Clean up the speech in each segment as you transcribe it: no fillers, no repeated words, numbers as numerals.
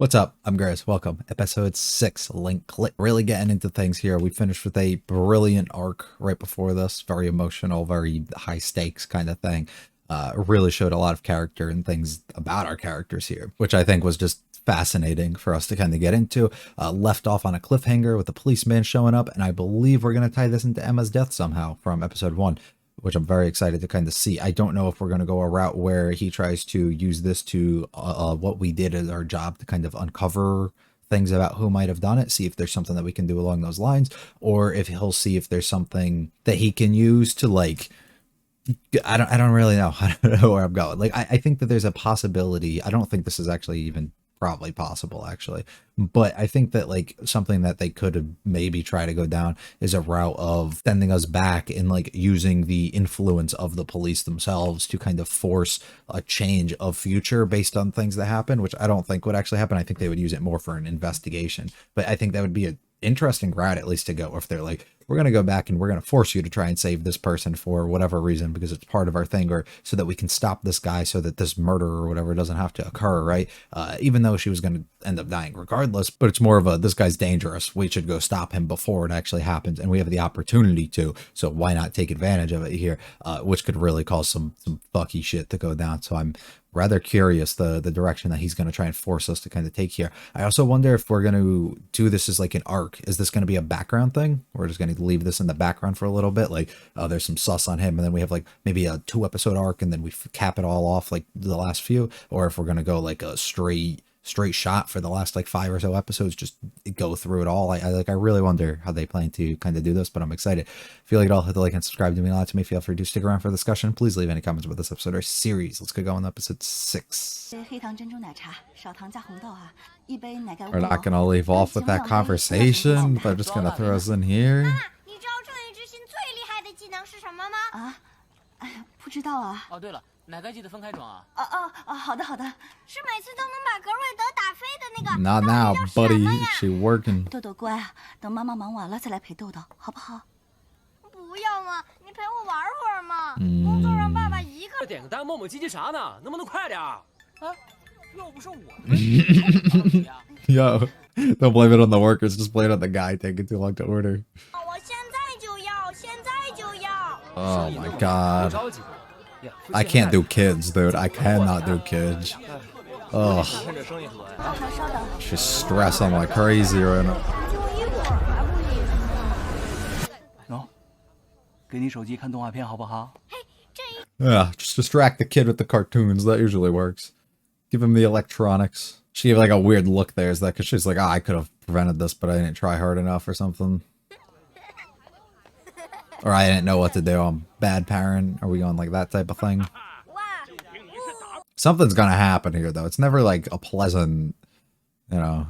What's up? I'm Grace. Welcome. Episode 6. Really getting into things here. We finished with a brilliant arc right before this. Very emotional, very high stakes kind of thing. Really showed a lot of character and things about our characters here, which I think was just fascinating for us to kind of get into. Left off on a cliffhanger with the policeman showing up, and I believe we're going to tie this into Emma's death somehow from episode 1. Which I'm very excited to kind of see. I don't know if we're going to go a route where he tries to use this to what we did as our job to kind of uncover things about who might have done it, see if there's something that we can do along those lines, or if he'll see if there's something that he can use to like, I don't really know. I don't know where I'm going. Like, I think that there's a possibility. I don't think this is actually even probably possible actually, but I think that like something that they could maybe try to go down is a route of sending us back and like using the influence of the police themselves to kind of force a change of future based on things that happen, which I don't think would actually happen. I think they would use it more for an investigation, but I think that would be an interesting route at least to go. If they're like, we're going to go back and we're going to force you to try and save this person for whatever reason because it's part of our thing, or so that we can stop this guy so that this murder or whatever doesn't have to occur, right? Even though she was going to end up dying regardless, but it's more of a, this guy's dangerous, we should go stop him before it actually happens, and we have the opportunity to, so why not take advantage of it here, which could really cause some fucky shit to go down. So I'm rather curious the direction that he's going to try and force us to kind of take here. I also wonder if we're going to do this as like an arc. Is this going to be a background thing? We're just going to leave this in the background for a little bit, like there's some sus on him, and then we have like maybe a 2-episode arc, and then we cap it all off like the last few, or if we're going to go like a straight shot for the last like 5 or so episodes, just go through it all. I really wonder how they plan to kind of do this, but I'm excited. If you like it all, hit the like and subscribe to me a lot to me. Feel free to stick around for the discussion. Please leave any comments about this episode or series. Let's get going on episode 6. We're not gonna leave off with that conversation. They're just gonna throw us in here. 奶盖记得分开装啊！好的，是每次都能把格瑞德打飞的那个。Not now, buddy. She working. 豆豆乖啊，等妈妈忙完了再来陪豆豆，好不好？不要嘛，你陪我玩会儿嘛。工作让爸爸一个。点个单磨磨唧唧啥呢？能不能快点啊？又不是我。Yo, don't blame it on the workers. Just blame it on the guy taking too long to order. 我现在就要。Oh my god. I can't do kids, dude. I cannot do kids. Ugh. She's stressing like crazy right now. No. 给你手机看动画片好不好？ Yeah, just distract the kid with the cartoons. That usually works. Give him the electronics. She gave like a weird look there. Is that because she's like, I could have prevented this, but I didn't try hard enough or something? Or I didn't know what to do. I'm bad parent. Are we on like that type of thing? Something's gonna happen here though. It's never like a pleasant, you know.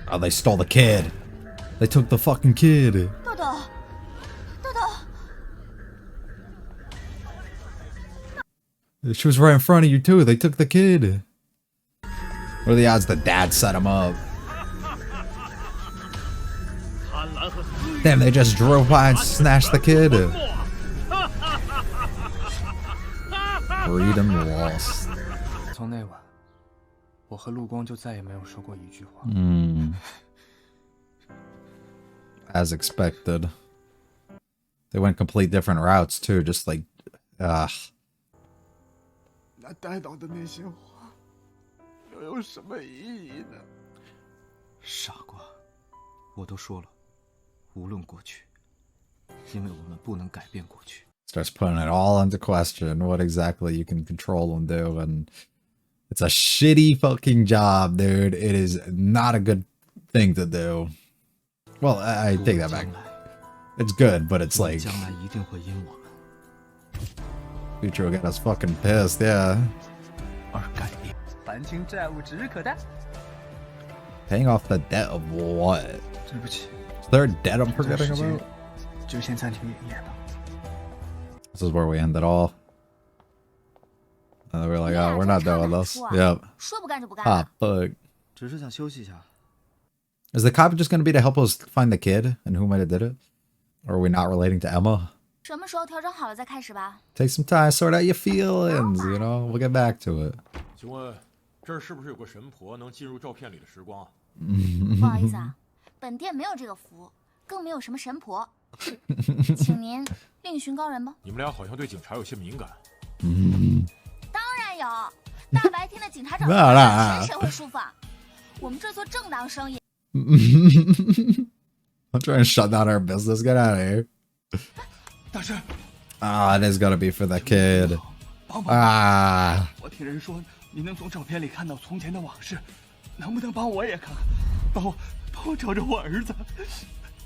Oh, they stole the kid. They took the fucking kid. She was right in front of you too. They took the kid. What are the odds the dad set him up? Damn, they just drove by and snatched the kid. Freedom lost. As expected. They went complete different routes too, just like, ugh. 那带到的那些话，又有什么意义呢？傻瓜，我都说了，无论过去，因为我们不能改变过去。 Starts putting it all into question, what exactly you can control and do, and it's a shitty fucking job, dude. It is not a good thing to do. Well, I take that back. It's good, but it's like... Future will get us fucking pissed, yeah. Paying off the debt of what? Is there a debt I'm forgetting about? This is where we end it all. And we're like, oh, we're not done with this. Yep. Ah, fuck. Is the cop just going to be to help us find the kid and who might have did it? Or are we not relating to Emma? 什么时候调整好了再开始吧。 Take some time, sort out your feelings, you know? We'll get back to it. 请问这儿是不是有个神婆能进入照片里的时光啊？不好意思啊，本店没有这个服务，更没有什么神婆，请您另寻高人吧。你们俩好像对警察有些敏感。当然有，大白天的警察找那茬，谁会舒服啊？我们这做正当生意。I'm trying to shut down our business. Get out of here. 大师， Ah, it is gotta be for the kid. 帮帮 Ah. 我听人说你能从照片里看到从前的往事，能不能帮我也看看？帮我找找我儿子。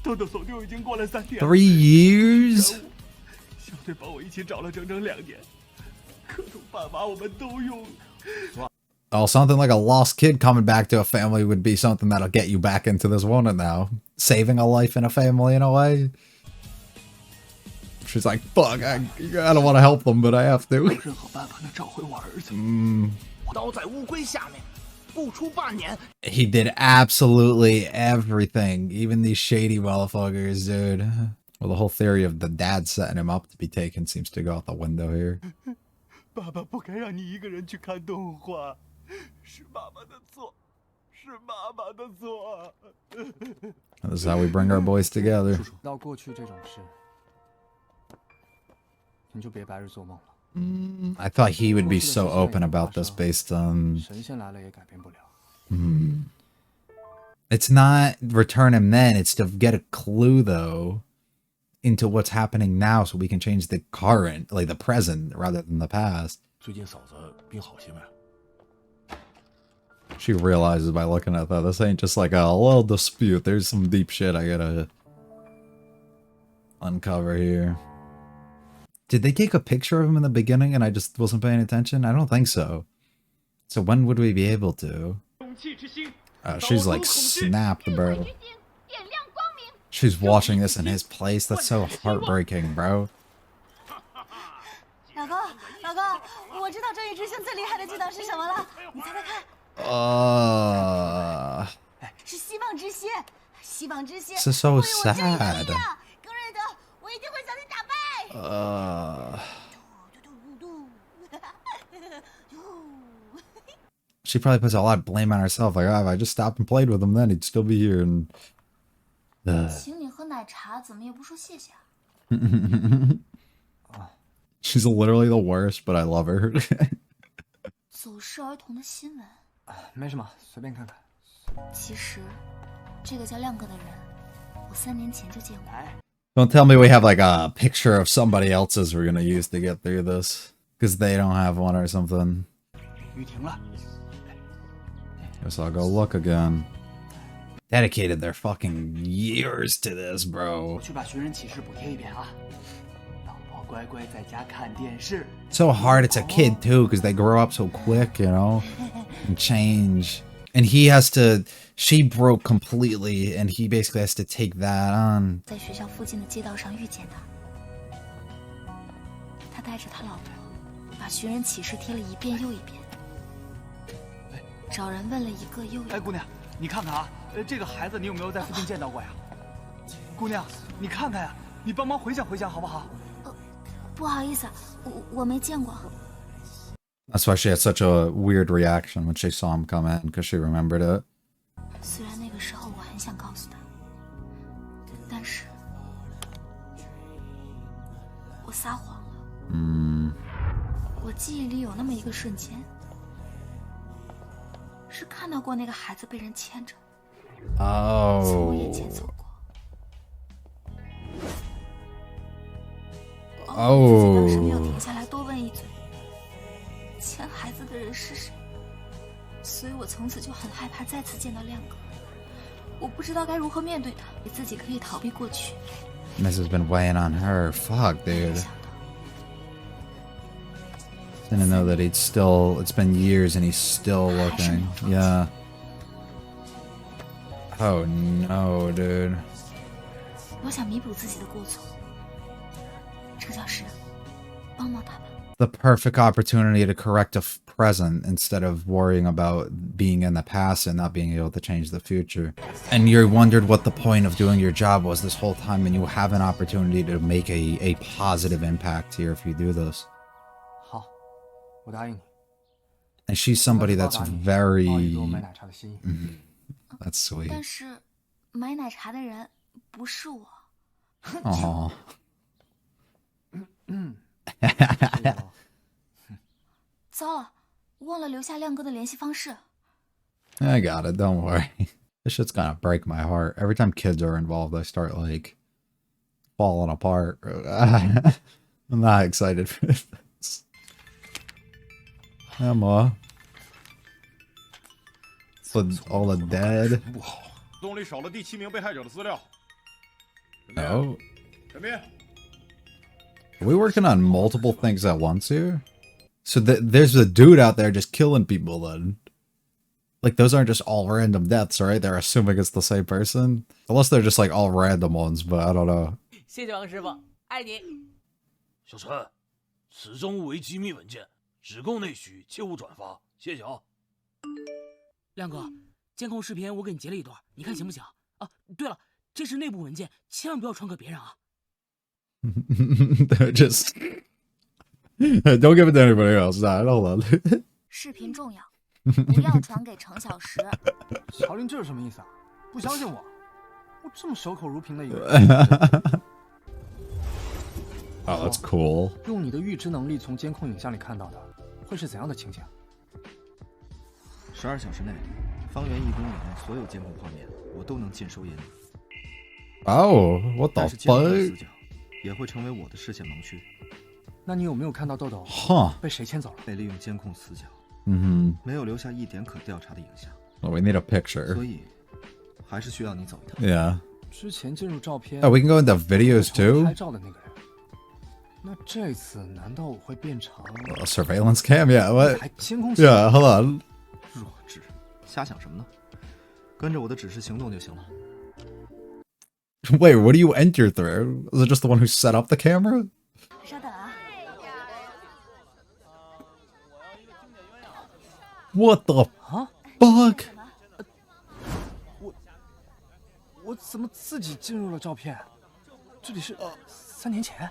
豆豆走丢已经过了3天了， 3 years? 小队帮我一起找了整整2年，各种办法我们都用。 Oh, something like a lost kid coming back to a family would be something that'll get you back into this wanted now. Saving a life in a family in a way. She's like, fuck, I don't want to help them, but I have to. 任何办法能找回我儿子。刀在乌龟下面，不出半年。 He did absolutely everything, even these shady motherfuckers, dude. Well, the whole theory of the dad setting him up to be taken seems to go out the window here. 爸爸不该让你一个人去看动画，是爸爸的错，是爸爸的错。 This is how we bring our boys together. 到过去这种事，你就别白日做梦了。 I thought he would be so open about this based on... 神仙来了也改变不了。 It's not return him then, it's to get a clue, though, into what's happening now so we can change the current, like the present, rather than the past. 最近嫂子病好些没？ She realizes by looking at that, this ain't just like a little dispute. There's some deep shit I gotta uncover here. Did they take a picture of him in the beginning and I just wasn't paying attention? I don't think so. So when would we be able to? Oh, she's like snapped, bro. She's watching this in his place. That's so heartbreaking, bro. 老公，老公，我知道正义之星最厉害的技能是什么了，你猜猜看。是希望之蝎，希望之蝎。 This is so 会有我正义的 sad. 力量更瑞德，我一定会将你打败。 She probably puts a lot of blame on herself. Like, oh, if I just stopped and played with him, then he'd still be here. And 请你喝奶茶，怎么也不说谢谢啊？ she's literally the worst, but I love her. 走失儿童的新闻。没什么，随便看看。其实，这个叫亮哥的人，我3年前就见过。 Don't tell me we have like a picture of somebody else's we're gonna use to get through this. Because they don't have one or something. 雨停了， Guess I'll go look again. Dedicated their fucking years to this, 我 bro. 去把寻人启事补贴一遍啊。老婆乖乖在家看电视。 So hard, it's a kid too, because they grow up so quick, you know? And change. And he has to... She broke completely, and he basically has to take that on. 在学校附近的街道上遇见他，他带着他老婆，把寻人启事贴了一遍又一遍，找人问了一个又一个。哎，姑娘，你看看啊，这个孩子你有没有在附近见到过呀？姑娘，你看看呀，你帮忙回想回想好不好？不好意思，我没见过。 That's why she had such a weird reaction when she saw him come in, because she remembered it. 虽然那个时候我很想告诉他，但是我撒谎了。我记忆里有那么一个瞬间，是看到过那个孩子被人牵着，从我眼前走过。自己当时没有停下来多问一嘴，牵孩子的人是谁？所以我从此就很害怕再次见到亮哥。我不知道该如何面对他，以自己可以逃避过去。 This has been weighing on her. Fuck, 没 dude. 想到 Didn't know that he'd still... It's been years and he's still looking. Yeah. Oh no, dude. 我想弥补自己的过错。程教师，帮帮他吧。 The perfect opportunity to correct a present instead of worrying about being in the past and not being able to change the future. And you wondered what the point of doing your job was this whole time, and you have an opportunity to make a positive impact here if you do this. 好，我答应你。And she's somebody that's 报答你 very 报以给我买奶茶的心意。 that's sweet. 但是买奶茶的人不是我。 Oh. 糟了，忘了留下亮哥的联系方式。 I got it, don't worry. This shit's gonna break my heart. Every time kids are involved, I start like falling apart. I'm not excited for this. Emma. For all the dead. 不好，洞里少了第7名被害者的资料。 Oh. 陈斌， Are we working on multiple things at once here? So there's a dude out there just killing people then. Like, those aren't just all random deaths, right? They're assuming it's the same person. Unless they're just like all random ones, but I don't know. 谢谢王师傅，爱你。小陈，此证物为机密文件，只供内许，切勿转发，谢谢啊。亮哥，监控视频我给你截了一段，你看行不行？啊，对了，这是内部文件，千万不要传给别人啊。They're just don't give it to anybody else. Nah, hold on. 视频重要，不要传给程小石。乔林这是什么意思啊？不相信我？我这么守口如瓶的一个人。 Oh, that's cool. 用你的预知能力从监控影像里看到的，会是怎样的情景？12小时内，方圆1公里内所有监控画面，我都能尽收眼里。 Oh, what the 但是监控的死 fuck? 角也会成为我的视线盲区。那你有没有看到豆豆 Huh. 被谁牵走了？被利用监控死角， Mm-hmm. 没有留下一点可调查的影像。 Well, we need a picture. 所以，还是需要你走一趟。 Yeah. 之前进入照片 Oh, we can go into videos 拍 too? 照的那个人。那这次难道我会变成 A surveillance cam? Yeah, what? 台监控器 Yeah, hold on. 弱智，瞎想什么呢？跟着我的指示行动就行了。 Wait, what do you enter through? Is it just the one who set up the camera? 稍等啊， What the 啊？ fuck? 我怎么自己进入了照片？这里是3年前。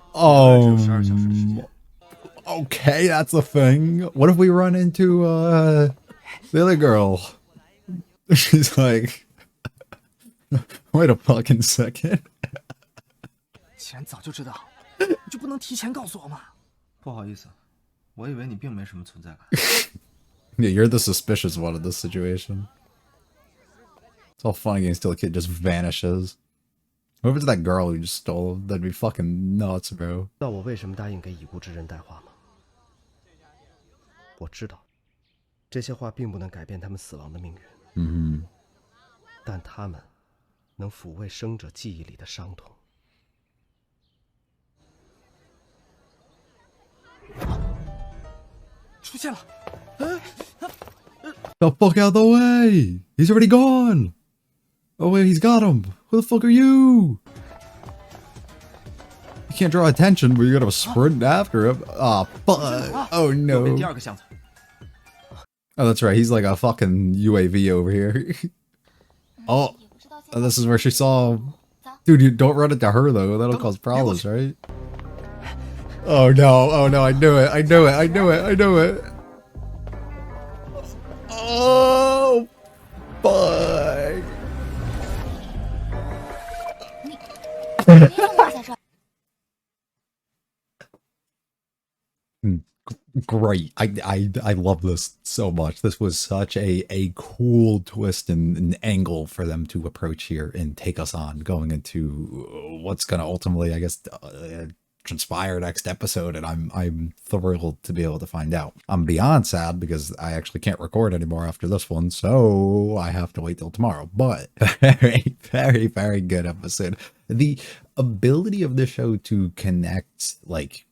Okay, that's a thing. What if we run into the other girl? She's like, wait a fucking second. 既然早就知道，你就不能提前告诉我吗？不好意思，我以为你并没什么存在感。 Yeah, you're the suspicious one in this situation. It's all funny until the kid just vanishes. What if it's that girl who just stole him? That'd be fucking nuts, bro. 知道我为什么答应给已故之人带话吗？我知道，这些话并不能改变他们死亡的命运。Mm-hmm. 但他们能抚慰生者记忆里的伤痛。出现了！ The fuck out the way! He's already gone! Oh wait, he's got him! Who the fuck are you? You can't draw attention, but you gotta sprint after him. Ah, fuck! Oh 右边 no! 第2个箱子。 Oh, that's right. He's like a fucking UAV over here. Oh, this is where she saw him. Dude, you don't run into her though. That'll cause problems, right? Oh no! Oh no! I knew it! I knew it! I knew it! I knew it! Oh, fuck! 别让我在这儿。 Great. I love this so much. This was such a cool twist and angle for them to approach here and take us on going into what's going to ultimately, I guess, transpire next episode, and I'm thrilled to be able to find out. I'm beyond sad because I actually can't record anymore after this one, so I have to wait till tomorrow. But very, very, very good episode. The ability of the show to connect like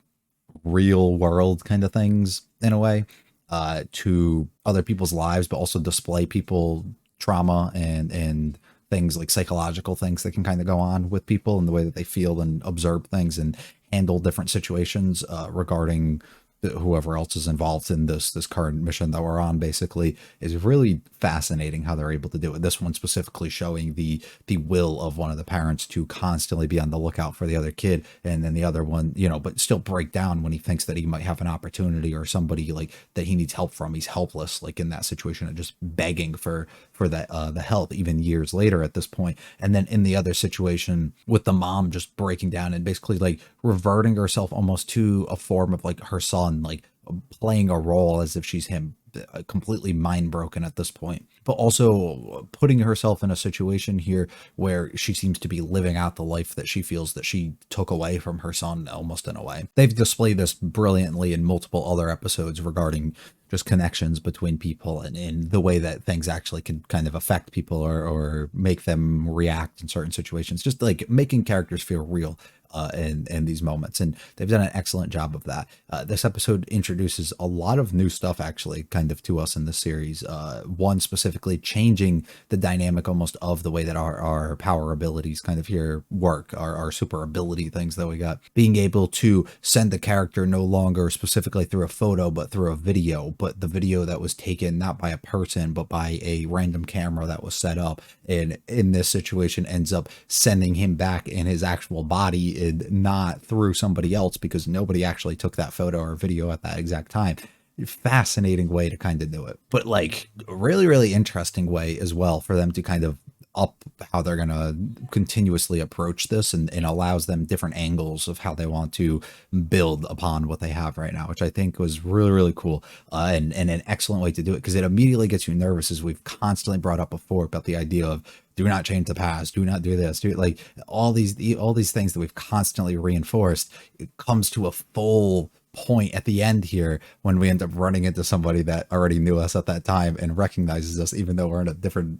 real world kind of things in a way to other people's lives, but also display people trauma and things like psychological things that can kind of go on with people and the way that they feel and observe things and handle different situations regarding whoever else is involved in this current mission that we're on basically is really fascinating how they're able to do it. This one specifically showing the will of one of the parents to constantly be on the lookout for the other kid, and then the other one, you know, but still break down when he thinks that he might have an opportunity or somebody like that he needs help from. He's helpless, like in that situation, and just begging for that the help even years later at this point. And then in the other situation with the mom just breaking down and basically like reverting herself almost to a form of like her son, like playing a role as if she's him, completely mind broken at this point, but also putting herself in a situation here where she seems to be living out the life that she feels that she took away from her son, almost in a way. They've displayed this brilliantly in multiple other episodes regarding just connections between people and in the way that things actually can kind of affect people or make them react in certain situations, just like making characters feel real in these moments, and they've done an excellent job of that. This episode introduces a lot of new stuff actually kind of to us in this series, one specifically changing the dynamic almost of the way that our power abilities kind of here work, our super ability things that we got, being able to send the character no longer specifically through a photo but through a video, but the video that was taken not by a person but by a random camera that was set up, and in this situation ends up sending him back in his actual body and not through somebody else, because nobody actually took that photo or video at that exact time. Fascinating way to kind of do it, but like really, really interesting way as well for them to kind of up how they're going to continuously approach this, and allows them different angles of how they want to build upon what they have right now, which I think was really, really cool, and an excellent way to do it, because it immediately gets you nervous, as we've constantly brought up before, about the idea of do not change the past, do not do this, do like all these things that we've constantly reinforced. It comes to a full point at the end here when we end up running into somebody that already knew us at that time and recognizes us, even though we're in a different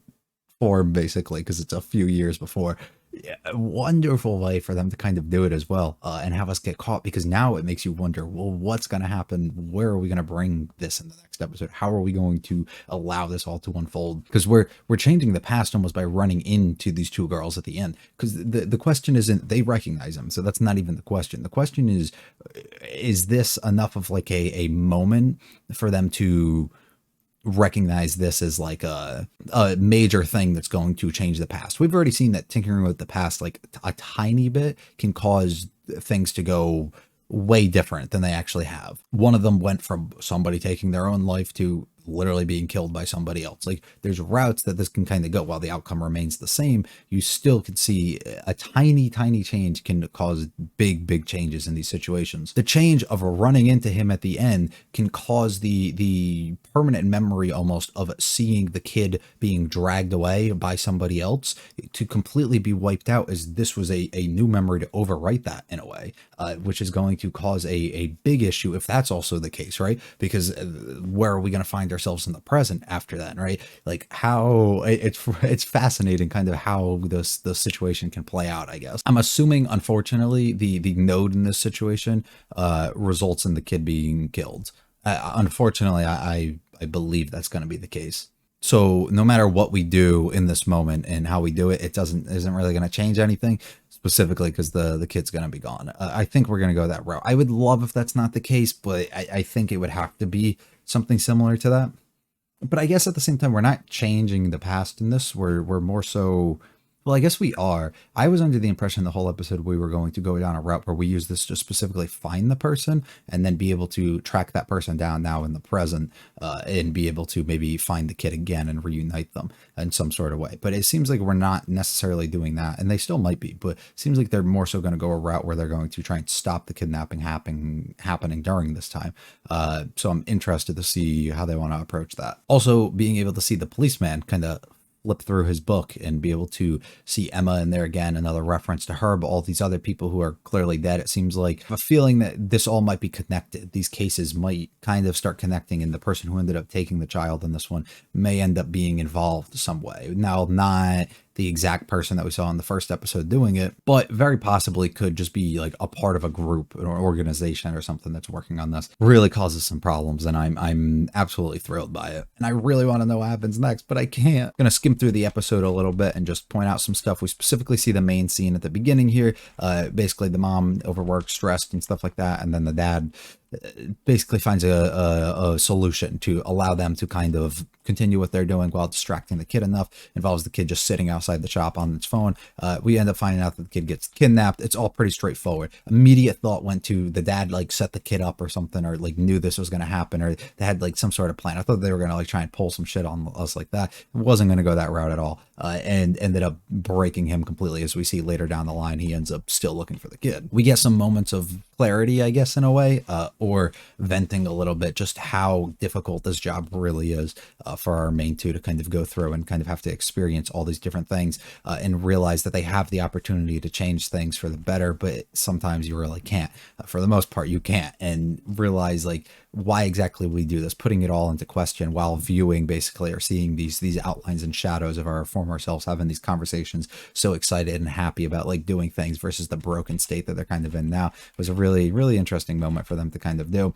form basically, because it's a few years before. Yeah, wonderful way for them to kind of do it as well, and have us get caught, because now it makes you wonder, well, what's going to happen? Where are we going to bring this in the next episode? How are we going to allow this all to unfold? Because we're changing the past almost by running into these two girls at the end, because the question isn't they recognize them, so that's not even the question. The question is this enough of like a moment for them to recognize this as like a major thing that's going to change the past? We've already seen that tinkering with the past like a tiny bit can cause things to go way different than they actually have. One of them went from somebody taking their own life to literally being killed by somebody else. Like there's routes that this can kind of go. While the outcome remains the same, you still could see a tiny change can cause big changes in these situations. The change of running into him at the end can cause the permanent memory almost of seeing the kid being dragged away by somebody else to completely be wiped out, as this was a new memory to overwrite that in a way, which is going to cause a big issue if that's also the case, right? Because where are we going to find ourselves in the present after that, right? Like how it's fascinating kind of how the situation can play out, I guess. I'm assuming, unfortunately, the node in this situation results in the kid being killed. Unfortunately, I believe that's going to be the case. So no matter what we do in this moment and how we do it, isn't really going to change anything, specifically because the kid's going to be gone. I think we're going to go that route. I would love if that's not the case, but I think it would have to be something similar to that. But I guess at the same time, we're not changing the past in this. We're more so, well, I guess we are. I was under the impression the whole episode we were going to go down a route where we use this to specifically find the person and then be able to track that person down now in the present, and be able to maybe find the kid again and reunite them in some sort of way. But it seems like we're not necessarily doing that, and they still might be, but it seems like they're more so going to go a route where they're going to try and stop the kidnapping happening during this time. So I'm interested to see how they want to approach that. Also, being able to see the policeman kind of flip through his book and be able to see Emma in there again, another reference to her, but all these other people who are clearly dead. It seems like a feeling that this all might be connected. These cases might kind of start connecting, and the person who ended up taking the child in this one may end up being involved some way. Now, not the exact person that we saw in the first episode doing it, but very possibly could just be like a part of a group or organization or something that's working on this. Really causes some problems, and I'm absolutely thrilled by it. And I really want to know what happens next, but I can't. I'm gonna skim through the episode a little bit and just point out some stuff. We specifically see the main scene at the beginning here. Basically the mom overworked, stressed and stuff like that, and then the dad basically finds a solution to allow them to kind of continue what they're doing while distracting the kid enough. Involves the kid just sitting outside the shop on its phone. We end up finding out that the kid gets kidnapped. It's all pretty straightforward. Immediate thought went to the dad like set the kid up or something, or like knew this was going to happen, or they had like some sort of plan. I thought they were going to like try and pull some shit on us like that. It wasn't going to go that route at all, and ended up breaking him completely. As we see later down the line, he ends up still looking for the kid. We get some moments of clarity, I guess, in a way, or venting a little bit just how difficult this job really is for our main two to kind of go through and kind of have to experience all these different things and realize that they have the opportunity to change things for the better, but sometimes you really can't. For the most part, you can't, and realize like why exactly we do this, putting it all into question while viewing basically or seeing these outlines and shadows of our former selves having these conversations, so excited and happy about like doing things versus the broken state that they're kind of in now. It was a really, really interesting moment for them to kind of do.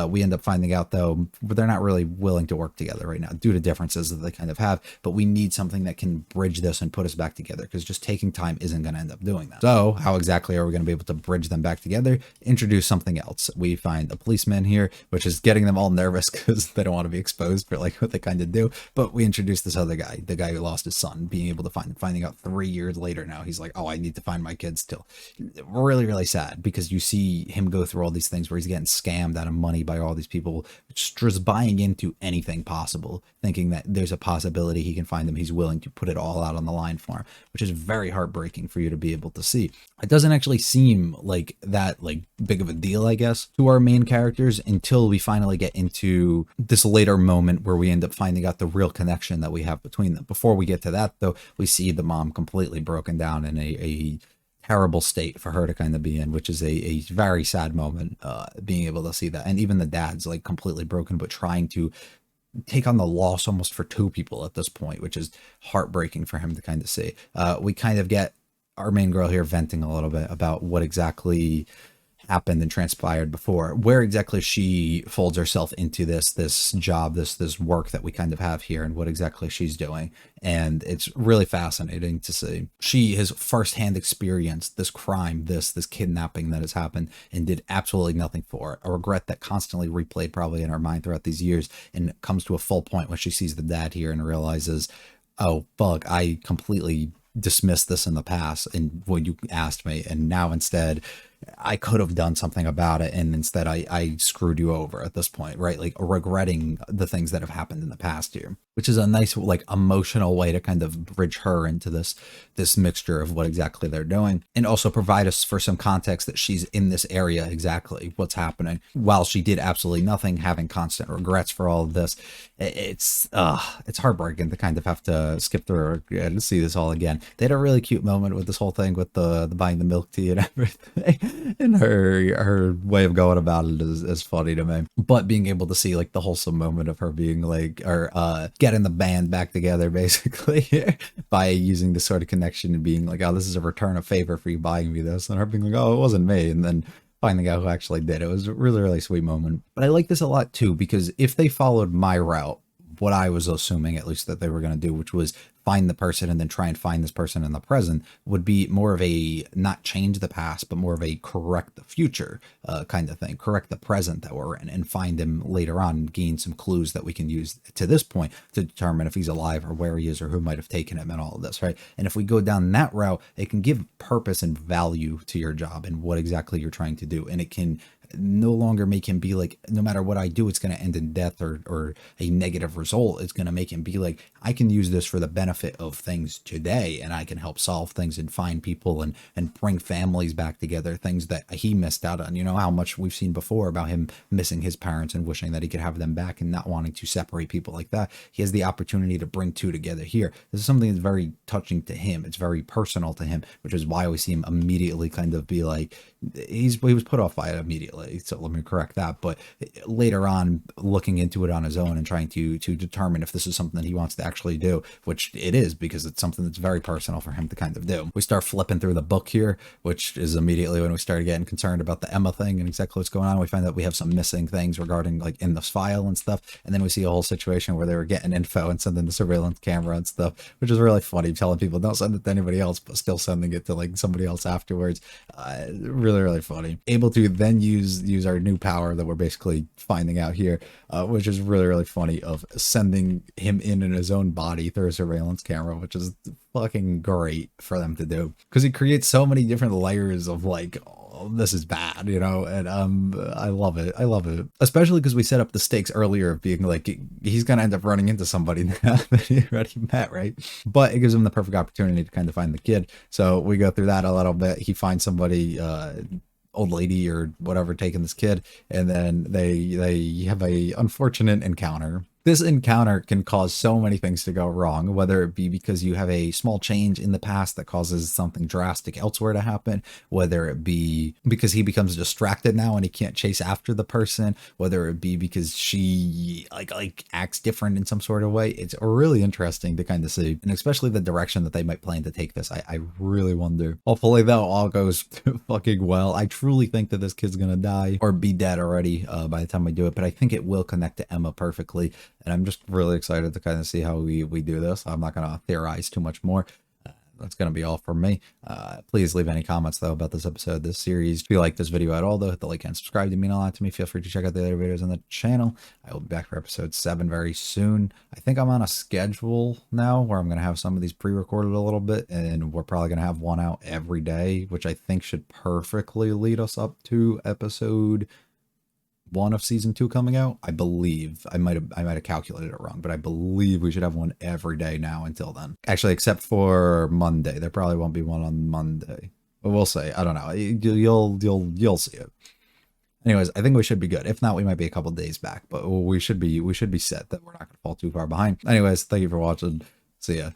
We end up finding out though, they're not really willing to work together right now due to differences that they kind of have, but we need something that can bridge this and put us back together, because just taking time isn't going to end up doing that. So how exactly are we going to be able to bridge them back together? Introduce something else. We find a policeman here, which is getting them all nervous because they don't want to be exposed for like what they kind of do. But we introduce this other guy, the guy who lost his son, being able to finding out 3 years later now, he's like, oh, I need to find my kid still. Really, really sad, because you see him go through all these things where he's getting scammed out of money by all these people, just buying into anything possible, thinking that there's a possibility he can find them. He's willing to put it all out on the line for him, which is very heartbreaking for you to be able to see. It doesn't actually seem like that like big of a deal, I guess, to our main characters until we finally get into this later moment where we end up finding out the real connection that we have between them. Before we get to that though, we see the mom completely broken down in a terrible state for her to kind of be in, which is a very sad moment, being able to see that. And even the dad's like completely broken, but trying to take on the loss almost for 2 people at this point, which is heartbreaking for him to kind of see. We kind of get our main girl here venting a little bit about what exactly happened and transpired before, where exactly she folds herself into this job, this work that we kind of have here, and what exactly she's doing. And it's really fascinating to see. She has firsthand experienced this crime, this kidnapping that has happened, and did absolutely nothing for it. A regret that constantly replayed probably in her mind throughout these years, and comes to a full point when she sees the dad here and realizes, oh fuck, I completely dismissed this in the past and when you asked me, and now instead I could have done something about it, and instead I screwed you over at this point, right? Like regretting the things that have happened in the past here, which is a nice like emotional way to kind of bridge her into this mixture of what exactly they're doing, and also provide us for some context that she's in this area, exactly what's happening, while she did absolutely nothing, having constant regrets for all of this. It's heartbreaking to kind of have to skip through and see this all again. They had a really cute moment with this whole thing with the buying the milk tea and everything. And her way of going about it is funny to me. But being able to see like the wholesome moment of her being like, or getting the band back together basically by using this sort of connection and being like, oh, this is a return of favor for you buying me this, and her being like, oh, it wasn't me, and then finding out who actually did. It was a really, really sweet moment. But I like this a lot too, because if they followed my route, what I was assuming at least that they were going to do, which was find the person and then try and find this person in the present, would be more of a not change the past, but more of a correct the future kind of thing, correct the present that we're in, and find him later on and gain some clues that we can use to this point to determine if he's alive or where he is or who might have taken him and all of this, right? And if we go down that route, it can give purpose and value to your job and what exactly you're trying to do. And it can no longer make him be like, no matter what I do, it's going to end in death or a negative result. It's going to make him be like, I can use this for the benefit of things today, and I can help solve things and find people and bring families back together, things that he missed out on. You know how much we've seen before about him missing his parents and wishing that he could have them back and not wanting to separate people like that. He has the opportunity to bring 2 together here. This is something that's very touching to him. It's very personal to him, which is why we see him immediately kind of be like, he was put off by it immediately. So let me correct that. But later on, looking into it on his own and trying to determine if this is something that he wants to actually do, which it is, because it's something that's very personal for him to kind of do. We start flipping through the book here, which is immediately when we started getting concerned about the Emma thing and exactly what's going on. We find that we have some missing things regarding like in this file and stuff. And then we see a whole situation where they were getting info and sending the surveillance camera and stuff, which is really funny, telling people don't send it to anybody else, but still sending it to like somebody else afterwards. Really, really funny. Able to then use use our new power that we're basically finding out here, which is really, really funny, of sending him in his own body through a surveillance camera, which is fucking great for them to do, because he creates so many different layers of like, oh, this is bad, you know. And I love it. I love it, especially because we set up the stakes earlier of being like, he's gonna end up running into somebody that he already met, right? But it gives him the perfect opportunity to kind of find the kid. So we go through that a little bit. He finds somebody, old lady or whatever, taking this kid, and then they have a unfortunate encounter. This encounter can cause so many things to go wrong, whether it be because you have a small change in the past that causes something drastic elsewhere to happen, whether it be because he becomes distracted now and he can't chase after the person, whether it be because she like acts different in some sort of way. It's really interesting to kind of see, and especially the direction that they might plan to take this. I really wonder. Hopefully though, all goes fucking well. I truly think that this kid's gonna die or be dead already by the time we do it, but I think it will connect to Emma perfectly. And I'm just really excited to kind of see how we do this. I'm not going to theorize too much more. That's going to be all from me. Please leave any comments, though, about this episode, this series. If you like this video at all, though, hit the like and subscribe to mean a lot to me. Feel free to check out the other videos on the channel. I will be back for episode 7 very soon. I think I'm on a schedule now where I'm going to have some of these pre-recorded a little bit, and we're probably going to have one out every day, which I think should perfectly lead us up to episode 1 of season 2 coming out. I believe I might have calculated it wrong, but I believe we should have one every day now until then. Actually, except for Monday. There probably won't be one on Monday, but we'll see. I don't know. You'll see it. Anyways, I think we should be good. If not, we might be a couple days back, but we should be set that we're not going to fall too far behind. Anyways, thank you for watching. See ya.